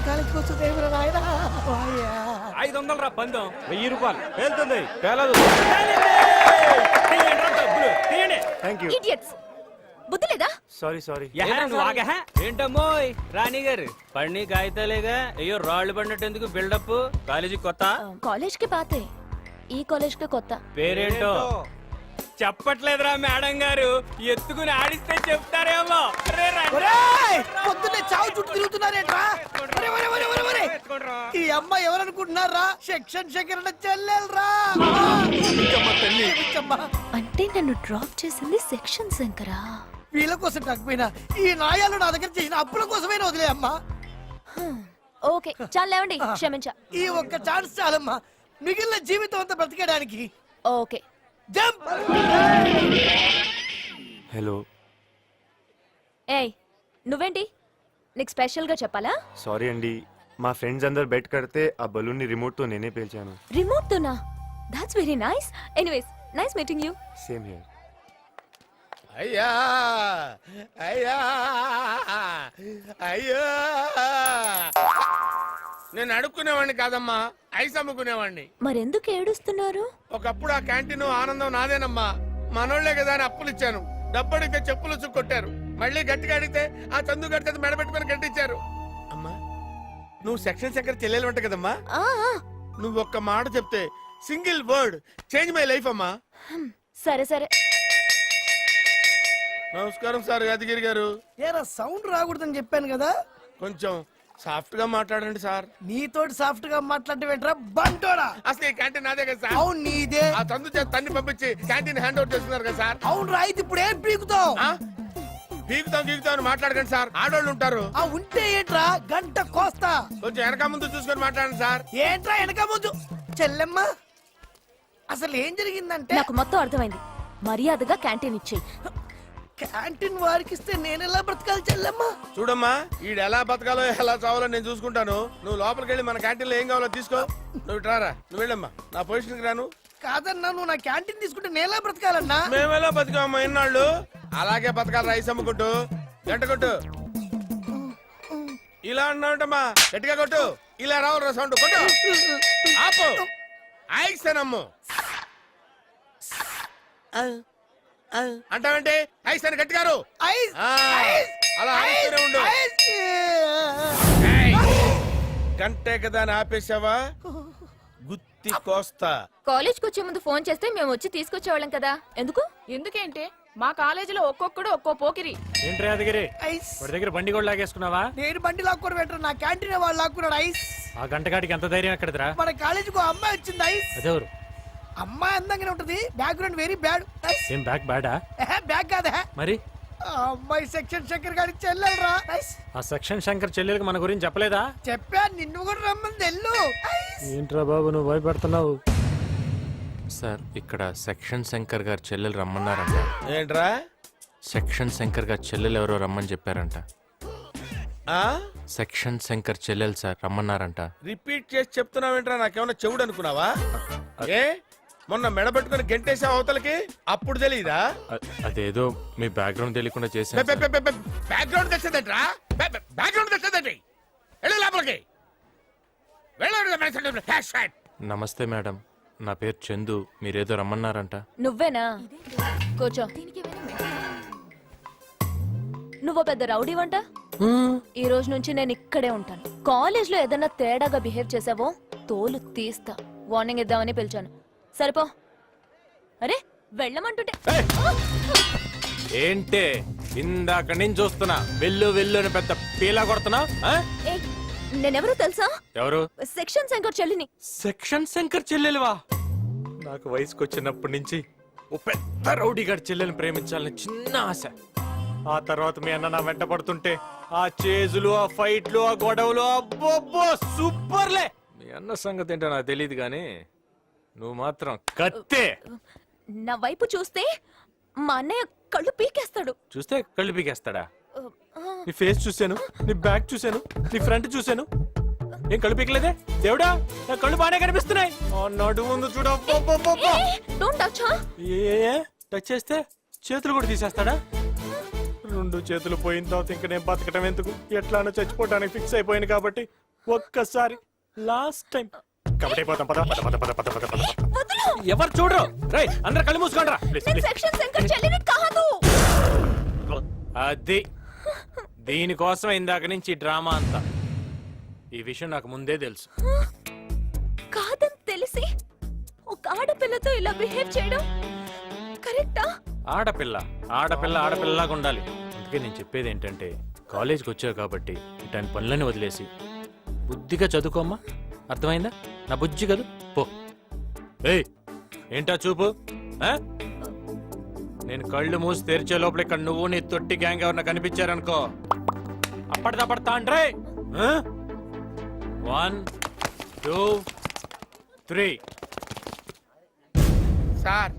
నీ కాలేజీకి వస్తుంది నాయనా 500 రా పందెం. 1000 రూపాయలు పేలుతుంది పేలదు. Thank you. ఇడియట్స్ బుద్ధి లేదా? సారీ ఏంటమ్మో రాణి గారు పడిని కాగితాలేగా అయ్యో రాళ్ళు పడినట్టు ఎందుకు బిల్డప్? కాలేజీ కొత్త కాలేజ్ కి పాతే ఈ కాలేజ్ కి కొత్త. పేరేంటో చెప్పట్లేదురా మేడం గారు. ఎత్తుకుని ఆడిస్తే చెప్తారేమో. పొద్దున్నే చావు చుట్టూ తిరుగుతున్నారేంట్రా? ఈ అమ్మాయి ఎవరనుకుంటున్నారా? సెక్షన్ శంకరణ చెల్లెలరా. అంటే నన్ను డ్రాప్ చేసింది సెక్షన్ శంకరా? వీళ్ళ కోసం కాకపోయినా ఈ నాయాలు నా దగ్గర చేసిన అప్పుల కోసమైనా వదిలే అమ్మా. ఓకే చాలు లేవండి, క్షమించా. ఈ ఒక్క ఛాన్స్ చాలమ్మా మిగిలిన జీవితం అంతా బ్రతికేయడానికి. Okay jump. హలో. ఏయ్ నువ్వేంటి? నీకు స్పెషల్ గా చెప్పాలా? సారీ అండి, మా ఫ్రెండ్స్ అందరు బెట్ కడితే ఆ బలూన్ ని రిమోట్ తో నేనే పేల్చాను. రిమోట్ తోనా? That's very nice. Anyways nice meeting you. Same here. అయ్యా అయ్యా అయ్యా నేను అడుక్కునేవాడిని కాదమ్మా, ఐస్ అమ్ముకునేవాడిని. మరెందుకు ఏడుస్తున్నారు? ఒకప్పుడు ఆ క్యాంటీన్ ఆనందం నాదేనమ్మా. మనోళ్లే కదా అని అప్పులు ఇచ్చాను. డబ్బు అడిగితే చెప్పులు కొట్టారు. మళ్ళీ గట్టిగా అడిగితే ఆ చందు గడితే మెడబెట్టుకుని గట్టించారు. అమ్మా నువ్వు సెక్షన్ శంకర్ చెల్లెలు ఉంటా కదమ్మా. నువ్వు ఒక్క మాట చెప్తే single word change my life అమ్మా. సరే సరే. నమస్కారం సార్ యాదగిరి గారు. ఏరా సౌండ్ రాకూడదని చెప్పాను కదా. కొంచెం సాఫ్ట్ గా మాట్లాడండి సార్. నీతోటి సాఫ్ట్ గా మాట్లాడటం బంటోడా. అసలు ఈ క్యాంటీన్ నాదే కదా సార్. అవును నీదే. ఆ తందు చేత తన్ని పంపించి క్యాంటీన్ హ్యాండ్ ఓవర్ చేస్తున్నారు కదా సార్. అవును రా, ఇది ఇప్పుడు ఏం పీకుతావు? పీకుతాం గీకుతాం అని మాట్లాడకండి సార్, ఆడోళ్ళు ఉంటారు. ఆ ఉంటే ఏంట్రా గంట కోస్తా. కొంచెం వెనక ముందు చూసుకొని మాట్లాడండి సార్. ఏంట్రా వెనక ముందు? చెల్లెమ్మ అసలు ఏం జరిగిందంటే నాకు మొత్తం అర్థమైంది. మర్యాదగా క్యాంటీన్ ఇచ్చేయి. క్యాంటీన్ వారికి ఇస్తే నేను ఎలా బ్రతకాలి చెల్లెమ్మ? చూడమ్మా ఈడు ఎలా బతకాలో ఎలా చావాలో నేను చూసుకుంటాను. నువ్వు లోపలికి వెళ్ళి మన క్యాంటీన్ లో ఏం కావాలో తీసుకో. నువ్వు రారా, నువ్వు వెళ్ళమ్మా. నా పొజిషన్కి రాను. కాదన్నా, నువ్వు నా క్యాంటీన్ తీసుకుంటే నేను ఎలా బ్రతకాలన్నా? మేమెలా బతికామమ్మా ఇన్నాళ్ళు, అలాగే బతకాలి. రైస్ అమ్ముకుంటూ గంట కొట్టు. ఇలా అన్నావుంటమ్మా, గట్టిగా కొట్టు. ఇలా రావు సౌండ్ కొట్టు. ఆపు. ఐసనమ్ము అంటావంటే ఐస్ అని గట్టిగారు. అలా ఉండు. గంటే కదా అని ఆపేసావా? గుత్తి కోస్తా. కాలేజ్ కి వచ్చే ముందు ఫోన్ చేస్తే మేము వచ్చి తీసుకొచ్చేవాళ్ళం కదా. ఎందుకు? ఎందుకేంటి మా కాలేజీలో ఒక్కొక్కడు ఒక్కో పోకిరి. ఏంటి యాదగిరి వాడి దగ్గర బండి కూడా లాగేసుకున్నావా? నేను బండి లాక్కొని పెట్టరు, నా క్యాంటీన్ వాళ్ళు లాక్కున్నాడు. ఐస్ ఆ గంటగాడికి ఎంత ధైర్యం ఎక్కడదిరా? మన కాలేజీకి అమ్మాయి వచ్చింది. ఐస్ అదెవరు? అమ్మాయి అందంగానే ఉంటది, బ్యాక్గ్రౌండ్ వెరీ బ్యాడ్. ఏం బ్యాక్ బ్యాడా? బ్యాక్ కాదా మరి? అమ్మాయి సెక్షన్ శంకర్ గారికి చెల్లెలరా. ఆ సెక్షన్ శంకర్ చెల్లెలకి మన గురించి చెప్పలేదా? చెప్పా, నిన్ను కూడా రమ్మని తెల్లు. ఏంట్రా బాబు నువ్వు భయపడుతున్నావు? సార్ ఇక్కడ సెక్షన్ శంకర్ గారు చెల్లెలు రమ్మన్నారంట. ఏంట్రా? సెక్షన్ శంకర్ గారు చెల్లెలు ఎవరో రమ్మని చెప్పారంట. సెక్షన్ శంకర్ చెల్లెలు సార్ రమ్మన్నారంట. రిపీట్ చేసి చెప్తున్నావేంట్రా? నాకేమన్నా చెవుడు అనుకున్నావా? ఏ మొన్న మెడబెట్టుకుని గెంటేసా అవతలకి, అప్పుడు తెలియదా? అదేదో మీ బ్యాక్గ్రౌండ్ తెలియకుండా చేశాను. బ్యాక్గ్రౌండ్ తెచ్చేదేంట్రా? బ్యాక్గ్రౌండ్ తెచ్చేదేంటి? వెళ్ళు లోపలికి. నమస్తే మేడం, నా పేరు చందు. మీరేదో రమ్మన్నారంట. నువ్వేనా? కూర్చో. నువ్వు పెద్ద రౌడీ వంట. ఈ రోజు నుంచి నేను ఇక్కడే ఉంటాను. కాలేజ్ లో ఏదైనా తేడాగా బిహేవ్ చేసావో తోలు తీస్తా. వార్నింగ్ ఇద్దామని పిలిచాను. సరిపో. అరే వెళ్ళమంటుంటే ఏంటే ఇందాక నేను చూస్తున్నా వెళ్ళు వెళ్ళు అని పెద్ద పీలా కొడుతున్నా. నేనెవరో తెలుసా? ఎవరు? సెక్షన్ శంకర్ చెల్లిని. సెక్షన్ శంకర్ చెల్లెలువా? నాకు వయసుకు వచ్చినప్పటి నుంచి ఓ పెద్ద రౌడీ గారి చెల్లెల్ని ప్రేమించాలని చిన్న ఆశ. ఆ తర్వాత మీ అన్న నా వెంట పడుతుంటే ఆ చేజులు, ఆ ఫైట్లు, ఆ గొడవలు, అబ్బో సూపర్లే. మీ అన్న సంగతి ఏంటో నాకు తెలియదు గానీ నువ్వు మాత్రం కత్తే. నా వైపు చూస్తే మా అన్నయ్య కళ్ళు పీకేస్తాడు. చూస్తే కళ్ళు పీకేస్తాడా? నీ ఫేస్ చూశాను, నీ బ్యాక్ చూశాను, నీ ఫ్రంట్ చూశాను. ఏం కళ్ళు పీకలేదే? దేవుడా నా కళ్ళు బాగానే కనిపిస్తున్నాయి. నడు ముందు చూడ. టచ్ చేస్తే చేతులు కూడా తీసేస్తాడా? రెండు చేతులు పోయిన తర్వాత ఇంక నేను బతకటం ఎందుకు? ఎట్లానో చచ్చిపోవడానికి ఫిక్స్ అయిపోయింది కాబట్టి ఒక్కసారి లాస్ట్ టైం కబడ్డీ పోతాం పద పద పద పద పద పద పద ఎవరు చూడరు రేయ్ అందరూ కళ్ళు మూసుకోండి రా ప్లీజ్ నేను ప్లీజ్ సెక్షన్ శంకర్ చెల్లిని కాదు. అది దీనికోసం ఇందాక నుంచి డ్రామా అంతా. ఈ విషయం నాకు ముందే తెలుసు. కాదని తెలిసి ఒక ఆడపిల్లతో ఇలా బిహేవ్ చేయడం కరెక్టా? ఆడపిల్ల ఆడపిల్ల ఆడపిల్లలాగా ఉండాలి. అందుకే నేను చెప్పేది ఏంటంటే కాలేజ్కి వచ్చావు కాబట్టి ఇట్లాంటి పనులని వదిలేసి బుద్ధిగా చదువుకోమ్మా. అర్థమైందా? నా బుజ్జి కదూ పో. ఏయ్ ఏంటా చూపు ఆ? నేను కళ్ళు మూసి తెరిచే లోపల ఇక్కడ నువ్వు నీ తొట్టి గ్యాంగ్ ఎవరన్నా కనిపించారనుకో అప్పటిదప్పడతా అంటే 1 2 3. సార్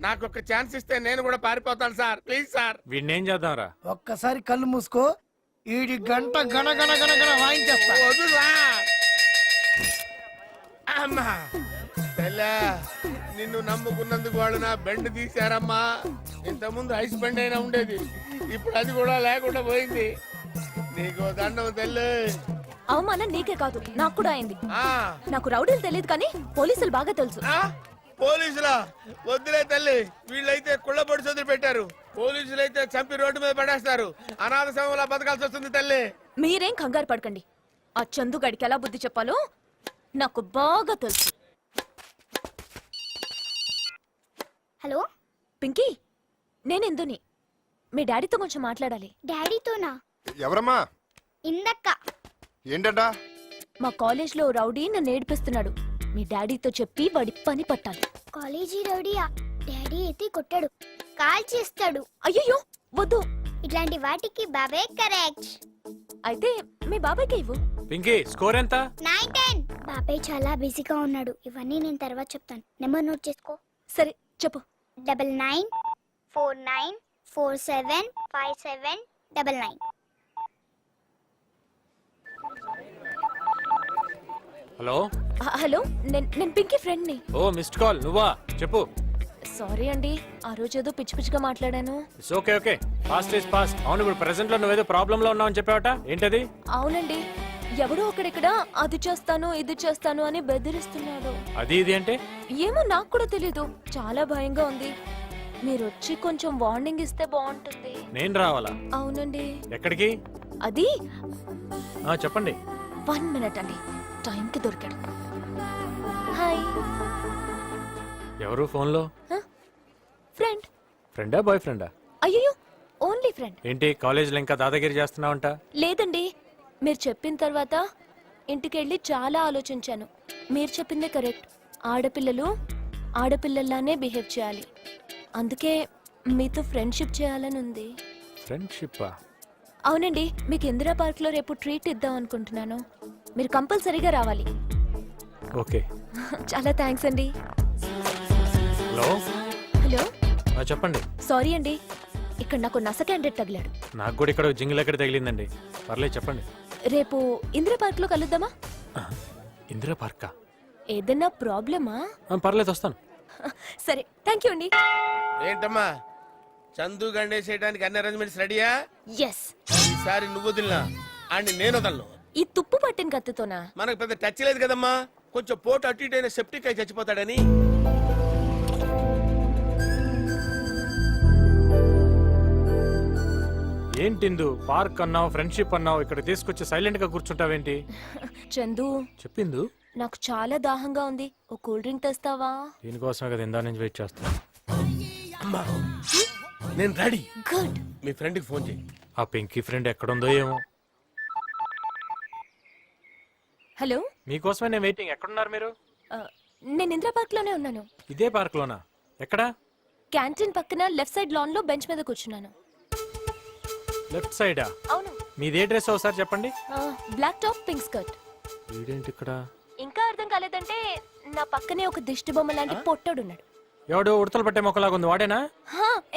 నాకు ఒక ఛాన్స్ ఇస్తే నేను కూడా పారిపోతాను సార్. Please sir. వీడిని ఏం చేద్దాంరా? ఒక్కసారి కళ్ళు మూసుకో, ఈడి గంట గణ గణ గణ గణ వాయించేస్తా. వద్దు సార్. అమ్మా తెల్లా నిన్ను నమ్ముకున్నందుకు వాళ్ళు నా బెండ్ తీశారమ్మా. ఇంతకుముందు ఐస్ బండ్ అయినా ఉండేది, ఇప్పుడు అది కూడా లేకుండా పోయింది. నీకు దండం తెల్లు. అవమానం నీకే కాదు నాకు కూడా అయింది. ఆ, నాకు రౌడీలు తెలియదు కానీ పోలీసులు బాగా తెలుసు. ఆ? పోలీసులా? వద్దులే తల్లి, వీళ్ళైతే కుళ్ళబొడి చదువు పెట్టారు. పోలీసులైతే చంపి రోడ్డు మీద పడేస్తారు. అనాథ సమయంలో బతకాల్సి వస్తుంది తల్లి. మీరేం కంగారు పడకండి. ఆ చందు గడికి ఎలా బుద్ధి చెప్పాలో నాకు బాగా తెలుసు. హలో పింకీ, నేను ఇందుని. మీ డాడీతో కొంచెం మాట్లాడాలి. డాడీతోనా? ఎవరమ్మా? ఇందక్క. ఏంటంట? మా కాలేజ్లో రౌడీ నన్ను ఏడిపిస్తున్నాడు. మీ డాడీతో చెప్పి వాడి పని పట్టాలి. కాలేజీ రౌడీయా? డాడీ అయితే కొట్టాడు, కాల్ చేస్తాడు. అయ్యయ్యో వద్దు. ఇట్లాంటి వాటికి బాబే కరెక్ట్. అయితే మీ బాబాయ్కి ఇవ్వు. పింకీ స్కోర్ ఎంత? 9 10. బాబాయ్ చాలా బిజీగా ఉన్నాడు, ఇవన్నీ నేను తర్వాత చెప్తాను. నెంబర్ నోట్ చేసుకో. సరే చెప్పు. 99 49 47 57 99. హలో హలో, నేను పింకీ ఫ్రెండ్ని. ఓ మిస్డ్ కాల్ నువ్వా? చెప్పు. సారీ అండి, ఆ రోజు ఏదో పిచ్చి పిచ్చిగా మాట్లాడాను. It's okay okay, fast is past. అవును ఇప్పుడు ప్రెసెంట్ లో నువ్వేదో ప్రాబ్లం లో ఉన్నావని చెప్పావట, ఏంటది? అవునండి, ఎవడో ఒకడిక్కడ అది చేస్తాను ఇది చేస్తాను అని బెదిరిస్తున్నాడు. అది ఇది అంటే? ఏమో నాకు కూడా తెలీదు, చాలా భయంగా ఉంది. మీరు వచ్చి కొంచెం వార్నింగ్ ఇస్తే బాగుంటుంది. నేను రావాలా? అవునండి. ఎక్కడికి? అది చెప్పండి. 1 మినిట్ అండి, టైంకి దొరికాడు. హాయ్. ఎవరు ఫోన్ లో? ఫ్రెండ్. ఫ్రెండా బాయ్ ఫ్రెండా? అయ్యో ఓన్లీ ఫ్రెండ్. ఏంటి కాలేజీలో ఇంకా దాదాగిరి చేస్తున్నావంట? లేదండి, మీరు చెప్పిన తర్వాత ఇంటికెళ్ళి చాలా ఆలోచించాను. మీరు చెప్పిందే కరెక్ట్. ఆడపిల్లలు ఆడపిల్లల్లానే బిహేవ్ చేయాలి. అందుకే మీతో ఫ్రెండ్షిప్ చేయాలని ఉంది. ఫ్రెండ్షిప్పా? అవునండి, మీకు ఇందిరా పార్క్ లో రేపు ట్రీట్ ఇద్దాం అనుకుంటున్నాను. మీరు కంపల్సరీగా రావాలి. ఓకే. చాలా థ్యాంక్స్ అండి. హలో హలో, చెప్పండి. సారీ అండి, ఇక్కడ నాకు నస క్యాండిడేట్ తగిలాడు. నాకు కూడా ఇక్కడ జింగిల్ ఎక్కడ తగిలిందండి. పర్లేదు చెప్పండి. రేపు ఇందిరా పార్క్ లో కలుద్దామా? ఇందిరా పార్కా? ఏదన్నా ప్రాబ్లమా? పర్లేదు వస్తాను. సరే థ్యాంక్ యూ అండి. ఏంటమ్మా చందు గండేసేయడానికి అన్ని అరేంజ్మెంట్స్ రెడీయా? ఎస్. ఈసారి నువ్వు వదిలినా అండ్ నేను వదలను. ఈ తుప్పు పట్టిన కత్తితోనా? మనకు పెద్ద టచ్ లేదు కదమ్మా, కొంచెం పోటు అటు ఇటు అయిన సెప్టిక్ అయి చచ్చిపోతాడని. ఏంటిందు పార్క్ అన్నావు ఫ్రెండ్షిప్ అన్నావు, ఇక్కడ తీసుకొచ్చి సైలెంట్ గా కూర్చుంటావేంటి? చందు, చెప్పిందు. నాకు చాలా దాహంగా ఉంది, ఓ కూల్ డ్రింక్ తెస్తావా? దీనికోసమే కదా ఇందా నుంచి వెయిట్ చేస్తున్నా. అమ్మా నేను రెడీ. గుడ్. మీ ఫ్రెండ్కి ఫోన్ చేయి. ఆ పింకీ ఫ్రెండ్ ఎక్కడుందో ఏమో. హలో, మీకోసమే నేను వెయిటింగ్. ఎక్కడున్నారు మీరు? నేను ఇందిరా పార్క్ లోనే ఉన్నాను. ఇదే పార్క్ లోనా? ఎక్కడా? క్యాంటీన్ పక్కన లెఫ్ట్ సైడ్ లాన్ లో బెంచ్ మీద కూర్చున్నాను. లెఫ్ట్ సైడా? అవును. మీదే డ్రెస్ ఒకసారి చెప్పండి. Black top pink skirt. వీడేంటి ఇక్కడ? ఇంకా అర్థం కాలేదంటే నా పక్కనే ఒక దిష్టి బొమ్మ లాంటి పొట్టోడున్నాడు. ఎవడు ఉడతలు పట్టే మొక్కలాగా ఉంది, వాడేనా?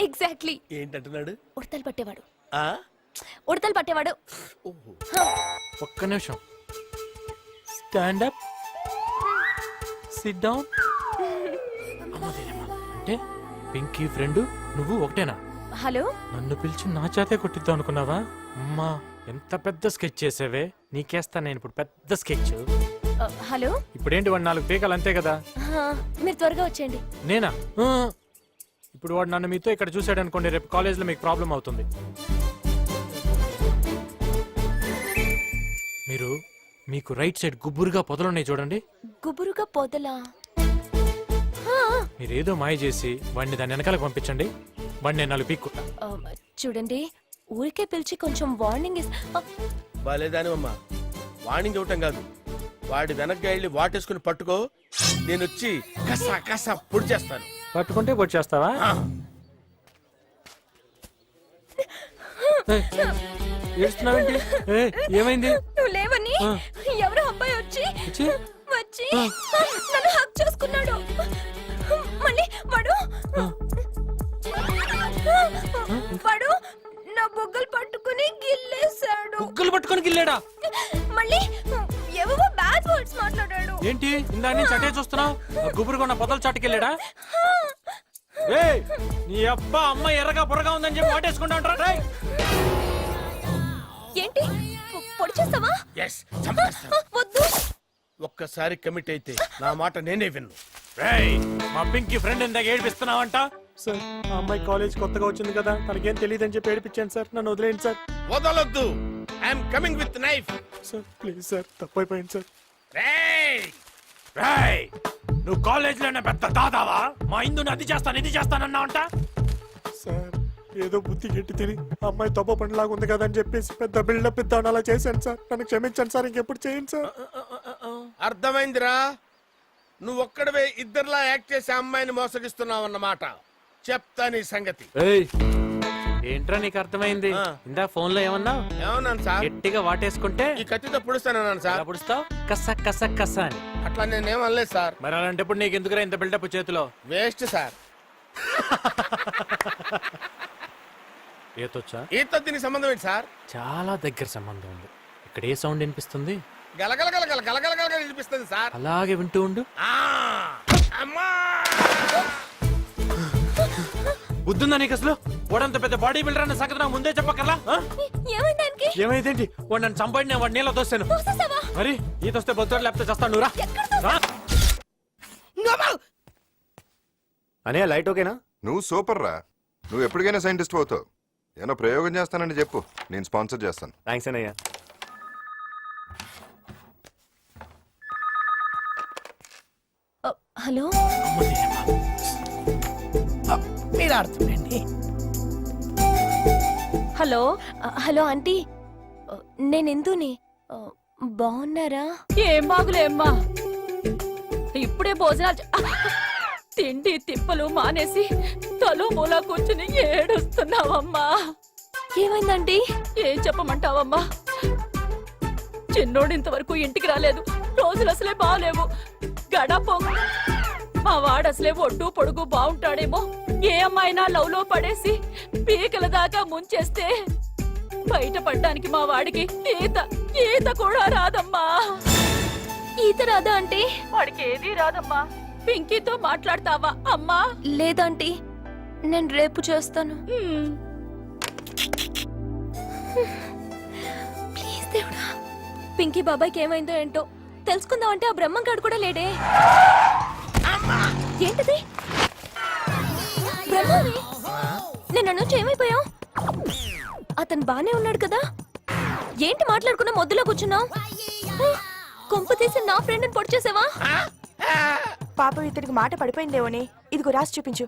ఎగ్జాక్ట్లీ. ఏంటంటున్నాడు? ఉడతలు పట్టేవాడు. ఆ? ఉడతలు పట్టేవాడు. ఒక్క నిమిషం. Stand up, SIT down. అంటే పింకీ ఫ్రెండ్ నువ్వు ఒకటేనా? హలో, నన్ను పిలిచి నా చేతే కొట్టిద్దాం అనుకున్నావా? అమ్మా ఎంత పెద్ద స్కెచ్ చేసావే, నీకేస్తా నేను ఇప్పుడు పెద్ద స్కెచ్. హలో ఇప్పుడేంటి వాడు 4 పీకాలు అంతే కదా. మీరు త్వరగా వచ్చేయండి. నేనా? ఇప్పుడు వాడు నన్ను మీతో ఇక్కడ చూసాడు అనుకోండి, రేపు కాలేజ్లో మీకు ప్రాబ్లం అవుతుంది. మీకు రైట్ సైడ్ గుబురుగా పొదలున్నాయి చూడండి. గుబురుగా పొదలా? మీరేదో మాయ చేసి వాడిని దాని వెనకాలకు పంపించండి. వాడిని నేను 4 పీక్కుంటా. చూడండి, ఊరికే పిలిచి కొంచెం వార్నింగ్ బాలేదానివమ్మా, వాణింగ్ ఇవ్వటం కాదు, వాడి వెనక్కి వెళ్ళి వాటేసుకుని పట్టుకో, నేను వచ్చి కసా కసా పొడి చేస్తాను. పట్టుకుంటే పొడి చేస్తావా? ఏడుస్తున్నావేంటి? ఏమైంది? నువ్వు లేవని ఎవరో అబ్బాయి వచ్చి నన్ను హక్ చేసుకున్నాడు. మళ్ళీ వాడు నా బొగ్గలు పట్టుకుని గిల్లేశాడు. బుగ్గలు పట్టుకొని గిల్లాడా? మళ్ళీ ఏవో బ్యాడ్ వర్డ్స్ మాట్లాడాడు. ఏంటి ఇందా నుంచి అటే చూస్తున్నావు? గుబురుగా ఉన్న పొదలు చాటుకెళ్ళాడా? నీ అబ్బా అమ్మ ఎర్రగా బుర్రగా ఉందని చెప్పి వాటేసుకుంటా ఉంటారా? ఏంటి పొడి చేస్తావా? వద్దు. ఒక్కసారి కమిట్ అయితే నా మాట నేనే విన్ను. మా పింకీ ఫ్రెండ్ ఇందాక ఏడిపిస్తున్నావంట. సార్, ఆ అమ్మాయి కాలేజ్ కొత్తగా వచ్చింది కదా, తనకేం తెలియదని చెప్పి ఏడిపించాను సార్. నన్ను వదిలేయండి సార్. వదలొద్దు. I'm coming with knife. Sir please sir, తప్పైపోయింది సార్. నువ్వు కాలేజ్ లోనే పెద్ద దాదావా? మా ఇందుని అది చేస్తాను ఇది చేస్తానన్నావంట. సార్, ఏదో బుద్ధి గట్టి తిని అమ్మాయి తప్ప పనిలాగా ఉంది కదా అని చెప్పేసి పెద్ద బిల్డప్ ఇద్దాను, అలా చేశాను సార్. నన్ను క్షమించండి సార్, ఇంకెప్పుడు చేయండి సార్. అర్థమైందిరా, నువ్వు ఒక్కడవే ఇద్దరులా యాక్ట్ చేసి అమ్మాయిని మోసగిస్తున్నావు అన్నమాట. చెప్తా నీ సంగతి. ఏంట్రా నీకు అర్థమైంది? ఇందా ఫోన్ లో ఏమన్నావు? ఏమన్నాను సార్? గట్టిగా వాటేసుకుంటే ఈ కత్తితో పుడుస్తానన్నాను సార్. పుడుస్తావు కస కస కస అని. అట్లా నేనేమనలేదు సార్. మరి అలాంటప్పుడు నీకు ఎందుకురా ఇంత బిల్డప్ చేతిలో? Waste sir. ఏతొచ్చా? ఈతో దీనికి సంబంధం ఏంటి సార్? చాలా దగ్గర సంబంధం ఉంది. ఇక్కడ ఏ సౌండ్ వినిపిస్తుంది? గలగలగలగల గలగలగలగల వినిపిస్తుంది సార్. అలాగే వింటూ ఉండు. అమ్మా! బుద్ధుందా నీకు అసలు? వాడంత పెద్ద బాడీ బిల్డర్ అన్న సంగతి నాకు ముందే చెప్పకర్లా? ఏమైందేంటి? వాడు నన్ను చంపండి, వాడు నీళ్ళ తోస్తాను. మరి ఈత వస్తే బొత్తాడు, లేకపోతే చేస్తాను. నువ్వు రా. అనే లైట్ ఓకేనా? నువ్వు సూపర్ రా. నువ్వు ఎప్పటికైనా సైంటిస్ట్ అవుతావు. ఏమో ప్రయోగం చేస్తానని చెప్పు, నేను స్పాన్సర్ చేస్తాను. థ్యాంక్స్ అన్నయ్య. హలో, మీరు ఆడుతుండండి. హలో హలో ఆంటీ, నేను ఎందుని. బాగున్నారా? ఏం బాగులేమ్మా, ఇప్పుడే భోజనాలు తిండి తిప్పలు మానేసి తలో మూల కూర్చుని ఏడుస్తున్నావమ్మా. ఏమైందండి? ఏం చెప్పమంటావమ్మా, చిన్నోడు ఇంతవరకు ఇంటికి రాలేదు. రోజులు అసలే బాగలేవు. గడపొంగు మా వాడు అసలే ఒడ్డు పొడుగు బాగుంటాడేమో, ఏ అమ్మాయినా లవ్ లో పడేసి పీకల దాకా ముంచేస్తే బయటపడ్డానికి మా వాడికి ఈత కూడా రాదమ్మా. ఈత రాదా అంటే? వాడికి ఏదీ రాదమ్మా. పింకీతో మాట్లాడతావా అమ్మా? లేదంటీ, నేను రేపు చేస్తాను. ప్లీజ్ దేవుడా, పింకీ బాబాయ్కి ఏమైందో ఏంటో తెలుసుకుందామంటే ఆ బ్రహ్మంగాడు కూడా లేడే. ఏంటిది? బ్రహ్మని నేను నుంచి ఏమైపోయావు? అతను బానే ఉన్నాడు కదా, ఏంటి మాట్లాడుకున్నా మొద్దులో కూర్చున్నావు? కొంపు తీసి నా ఫ్రెండ్ ని పొడి చేసావా? పాపం ఇతనికి మాట పడిపోయిందేమోనే, ఇదిగో రాసి చూపించు.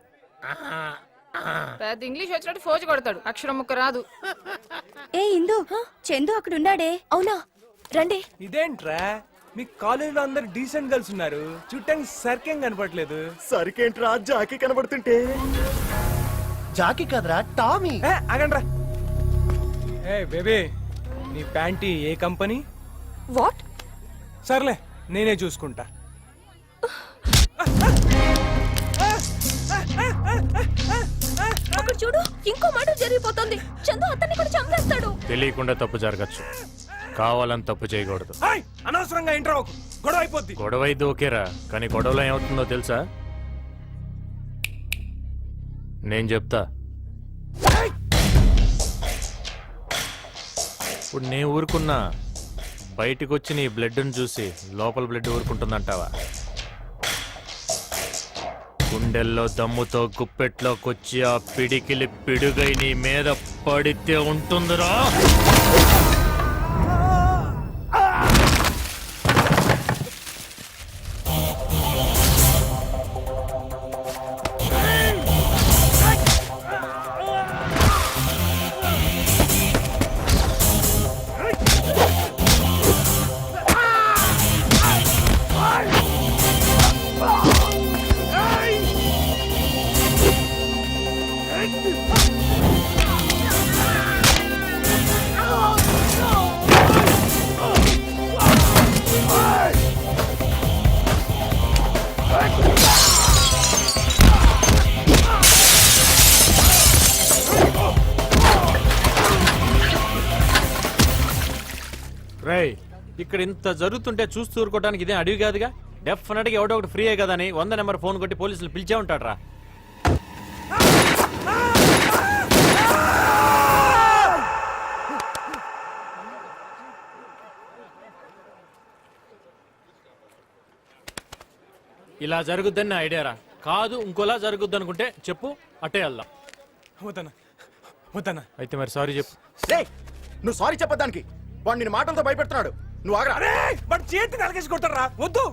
పెద్ద ఇంగ్లీష్ వచ్చినట్టు ఫోజు కొడతాడు, అక్షరం ముక్క రాదు. ఏ ఇందు, చందు అక్కడ ఉన్నాడే. అవునా, రండి. ఇదేంట్రా, మీ కాలేజ్ లో అందరు డీసెంట్ గర్ల్స్ ఉన్నారు, చుట్టానికి సరికేం కనపడలేదు. సరికేంట్రా, జాకీ కనబడుతుంటే. జాకీ కదరా, టామీ. ఆగండ్రా. ఏ బేబీ, నీ ప్యాంటీ ఏ కంపెనీ? వాట్? సర్లే, నేనే చూసుకుంటా. అక్కడ చూడు, ఇంకో మాట జరిగిపోతుంది. చందు అతన్ని కూడా చంపేస్తాడు. తెలియకుండా తప్పు జరగచ్చు, కావాలని తప్పు చేయకూడదు. అనవసరంగా ఇంట్రా గొడవ అయిపోద్ది. గొడవ అయితే ఓకేరా, కానీ గొడవలో ఏమవుతుందో తెలుసా? నేను చెప్తా. ఇప్పుడు నేను ఊరుకున్నా, బయటికి వచ్చి నీ బ్లడ్ని చూసి లోపల బ్లడ్ ఊరుకుంటుందంటావా? గుండెల్లో దమ్ముతో గుప్పెట్లోకొచ్చి ఆ పిడికిలి పిడుగై నీ మీద పడితే ఉంటుందిరా. రేయ్, ఇక్కడ ఇంత జరుగుతుంటే చూస్తూ ఊరుకోవడానికి ఇదే అడవి కాదుగా. డెఫినెట్ గా ఎవడో ఒకటి ఫ్రీయే కదా అని 100 నెంబర్ ఫోన్ కొట్టి పోలీసులు పిలిచే ఉంటాడ్రా. ఇలా జరుగుద్దని నా ఐడియారా. కాదు ఇంకోలా జరుగుద్ది అనుకుంటే చెప్పు, అట్టే వెళ్దాం. వద్దన్నా వద్దన్నా. అయితే మరి సారీ చెప్పు. నువ్వు సారీ చెప్పడానికి వాడు నిన్ను మాటలతో భయపెడుతున్నాడు. నువ్వు ఆగరా. అరే వాడు చేతి నరకేసి కొడతారా? వద్దు.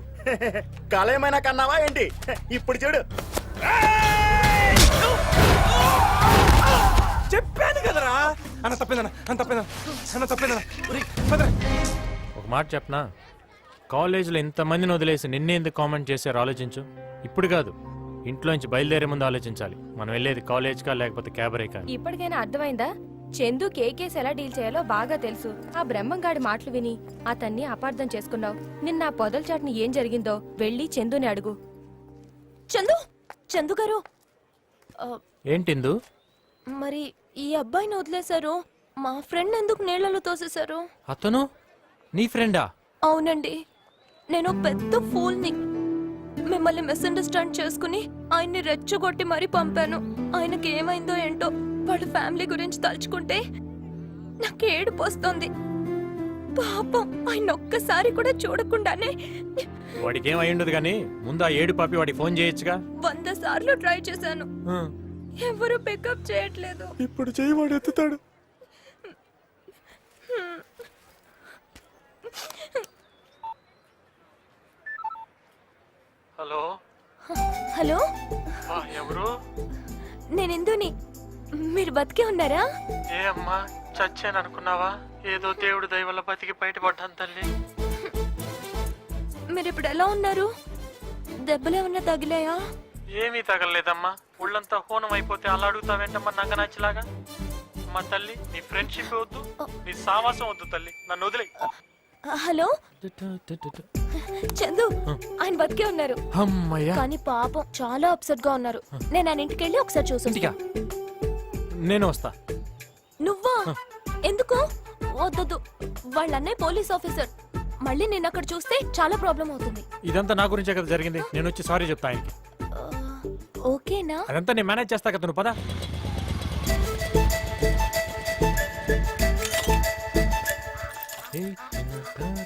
కళేమైనా కన్నావా ఏంటి? ఇప్పుడు చూడు. చెప్పాను కదరా. అన్న తప్పిందన్న, అన్న తప్పిందన్న, అన్న తప్పిందన్న. పదరా. ఒక మాట చెప్పనా, కాలేజీలో ఇంతమందిని వదిలేసి నిన్నే ఎందుకు కామెంట్ చేశారు ఆలోచించు. ఇప్పుడు కాదు, ఇంట్లో నుంచి బయలుదేరే ముందు ఆలోచించాలి. మనం వెళ్ళేది కాలేజ్ కా లేకపోతే క్యాబరే కా. ఇప్పటికైనా అర్థమైందా? చందు కేకేస్ ఎలా డీల్ చేయాలో బాగా తెలుసు. ఆ బ్రహ్మంగాడి మాటలు విని అతన్ని అపార్థం చేసుకున్నావు. నిన్న ఆ పొదల చాటుని ఏం జరిగిందో వెళ్ళి చందుని అడుగు. చందు, చందు గారు, ఏంటిందు? మరి ఈ అబ్బాయిని వదిలేశారు, మా ఫ్రెండ్ ఎందుకు నీళ్లలో తోసేశారు? అతను నీ ఫ్రెండా? అవునండి, నేను పెద్ద ఫూల్ని. మిమ్మల్ని మిస్అండర్స్టాండ్ చేసుకుని ఆయన్ని రెచ్చగొట్టి మరీ పంపాను. ఆయనకి ఏమైందో ఏంటో, వాళ్ళ ఫ్యామిలీ గురించి తలుచుకుంటే నాకు ఏడుపు వస్తుంది. పాపం ఆయన ఒక్కసారి కూడా చూడకుండానే వాడికి ఏమై ఉండదు కానీ ముందు ఆ ఏడు పాపి వాడికి ఫోన్ చేయొచ్చుగా. 100 సార్లు ట్రై చేశాను, ఎవరు పికప్ చేయట్లేదు. ఇప్పుడు చెయ్యి వాడు ఎత్తుతాడు. హలో హలో, ఎవరు? నేను ఇందుని. మీరు బతికే ఉన్నారా? ఏ అమ్మా, చచ్చాను అనుకున్నావా? ఏదో దేవుడు దయ వల్ల బతికి బయటపడ్డాను తల్లి. మీరు ఇప్పుడు ఎలా ఉన్నారు? దెబ్బలేమన్నా తగిలాయా? ఏమీ తగలలేదమ్మా, ఒళ్ళంతా హోనం అయిపోతే అలా అడుగుతావేంటమ్మా నంగనాచిలాగా. మా తల్లి, నీ ఫ్రెండ్షిప్ వద్దు, నీ సావాసం వద్దు తల్లి, నన్ను వదిలే. హలో చందు, ఆయన బతికే ఉన్నారు. అమ్మయ్యా. కానీ పాపం చాలా అప్సెట్ గా ఉన్నారు. నేను ఆయన ఇంటికి వెళ్ళి ఒకసారి చూసి. నేను వస్తా. నువ్వా? ఎందుకు? వద్దొద్దు, వాళ్ళ అన్నయ్య పోలీస్ ఆఫీసర్. మళ్ళీ నేను అక్కడ చూస్తే చాలా ప్రాబ్లం అవుతుంది. ఇదంతా నా గురించే కదా జరిగింది, నేను వచ్చి సారీ చెప్తా ఆయనకి. ఓకేనా? అదంతా నేను మేనేజ్ చేస్తా కదా, నువ్వు పదా.